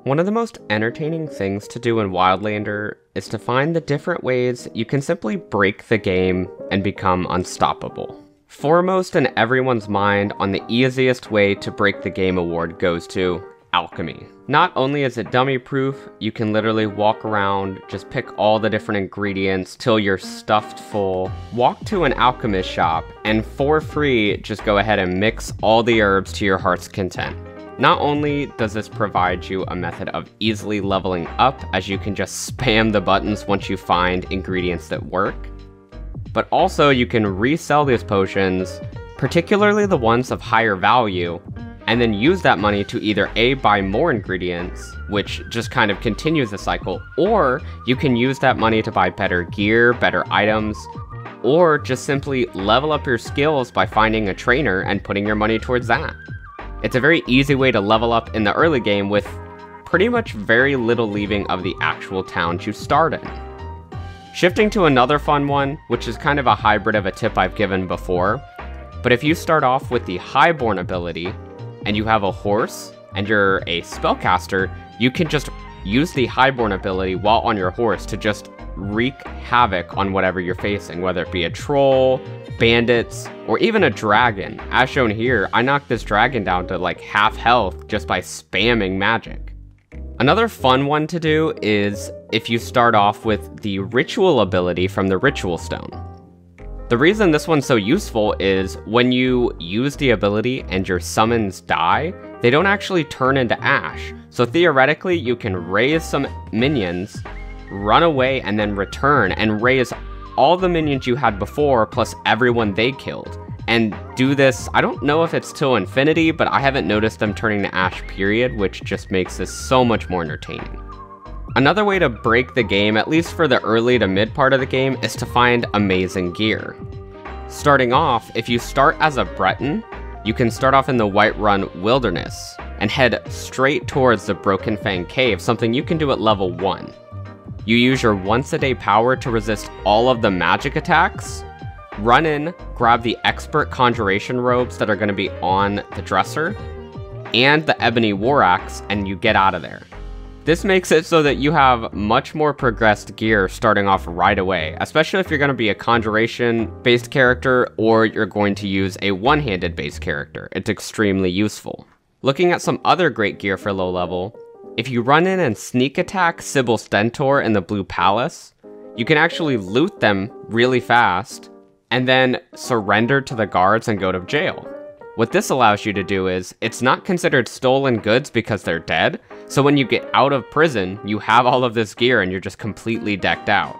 One of the most entertaining things to do in Wildlander is to find the different ways you can simply break the game and become unstoppable. Foremost in everyone's mind on the easiest way to break the game award goes to alchemy. Not only is it dummy proof, you can literally walk around, just pick all the different ingredients till you're stuffed full, walk to an alchemist shop, and for free just go ahead and mix all the herbs to your heart's content. Not only does this provide you a method of easily leveling up, as you can just spam the buttons once you find ingredients that work, but also you can resell these potions, particularly the ones of higher value, and then use that money to either A, buy more ingredients, which just kind of continues the cycle, or you can use that money to buy better gear, better items, or just simply level up your skills by finding a trainer and putting your money towards that. It's a very easy way to level up in the early game with pretty much very little leaving of the actual towns you start in. Shifting to another fun one, which is kind of a hybrid of a tip I've given before, but if you start off with the Highborn ability, and you have a horse, and you're a spellcaster, you can just use the Highborn ability while on your horse to just wreak havoc on whatever you're facing, whether it be a troll, bandits, or even a dragon. As shown here, I knocked this dragon down to like half health just by spamming magic. Another fun one to do is if you start off with the ritual ability from the ritual stone. The reason this one's so useful is when you use the ability and your summons die, they don't actually turn into ash. So theoretically, you can raise some minions, run away, and then return and raise all the minions you had before plus everyone they killed. And do this, I don't know if it's till infinity, but I haven't noticed them turning to ash period, which just makes this so much more entertaining. Another way to break the game, at least for the early to mid part of the game, is to find amazing gear. Starting off, if you start as a Breton, you can start off in the Whiterun Wilderness and head straight towards the Broken Fang Cave, something you can do at level 1. You use your once-a-day power to resist all of the magic attacks, run in, grab the expert conjuration robes that are going to be on the dresser, and the ebony war axe, and you get out of there. This makes it so that you have much more progressed gear starting off right away, especially if you're going to be a conjuration-based character or you're going to use a one-handed based character. It's extremely useful. Looking at some other great gear for low level, if you run in and sneak attack Sybil Stentor in the Blue Palace, you can actually loot them really fast and then surrender to the guards and go to jail. What this allows you to do is, it's not considered stolen goods because they're dead, so when you get out of prison, you have all of this gear and you're just completely decked out.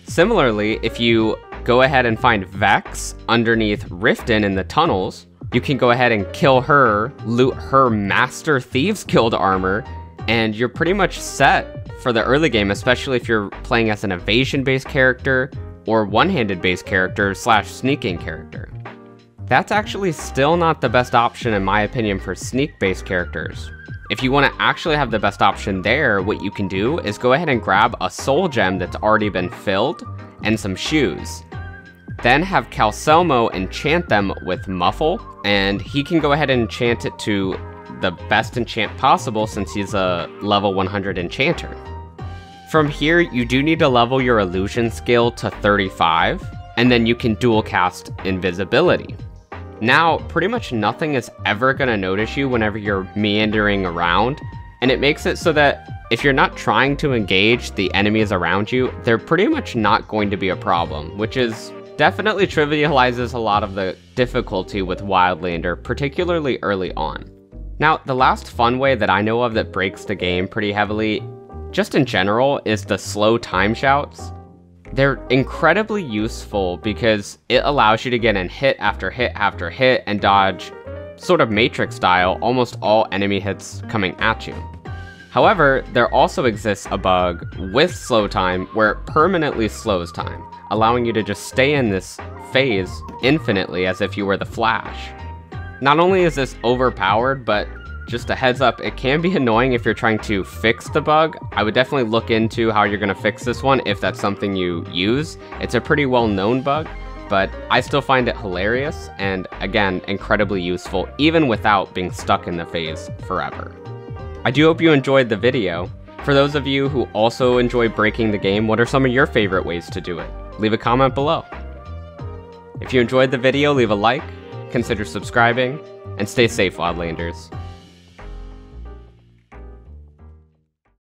Similarly, if you go ahead and find Vex underneath Riften in the tunnels, you can go ahead and kill her, loot her Master Thieves Guild armor, and you're pretty much set for the early game, especially if you're playing as an evasion-based character or one-handed based character / sneaking character. That's actually still not the best option in my opinion for sneak-based characters. If you want to actually have the best option there, what you can do is go ahead and grab a soul gem that's already been filled and some shoes. Then have Calcelmo enchant them with Muffle, and he can go ahead and enchant it to the best enchant possible since he's a level 100 enchanter. From here, you do need to level your illusion skill to 35, and then you can dual cast invisibility. Now, pretty much nothing is ever going to notice you whenever you're meandering around, and it makes it so that if you're not trying to engage the enemies around you, they're pretty much not going to be a problem, which is definitely trivializes a lot of the difficulty with Wildlander, particularly early on. Now, the last fun way that I know of that breaks the game pretty heavily, just in general, is the slow time shouts. They're incredibly useful because it allows you to get in hit after hit after hit and dodge, sort of Matrix style, almost all enemy hits coming at you. However, there also exists a bug with slow time where it permanently slows time, allowing you to just stay in this phase infinitely as if you were the Flash. Not only is this overpowered, but just a heads up, it can be annoying if you're trying to fix the bug. I would definitely look into how you're going to fix this one if that's something you use. It's a pretty well-known bug, but I still find it hilarious and, again, incredibly useful, even without being stuck in the phase forever. I do hope you enjoyed the video. For those of you who also enjoy breaking the game, what are some of your favorite ways to do it? Leave a comment below. If you enjoyed the video, leave a like, consider subscribing, and stay safe, Wildlanders.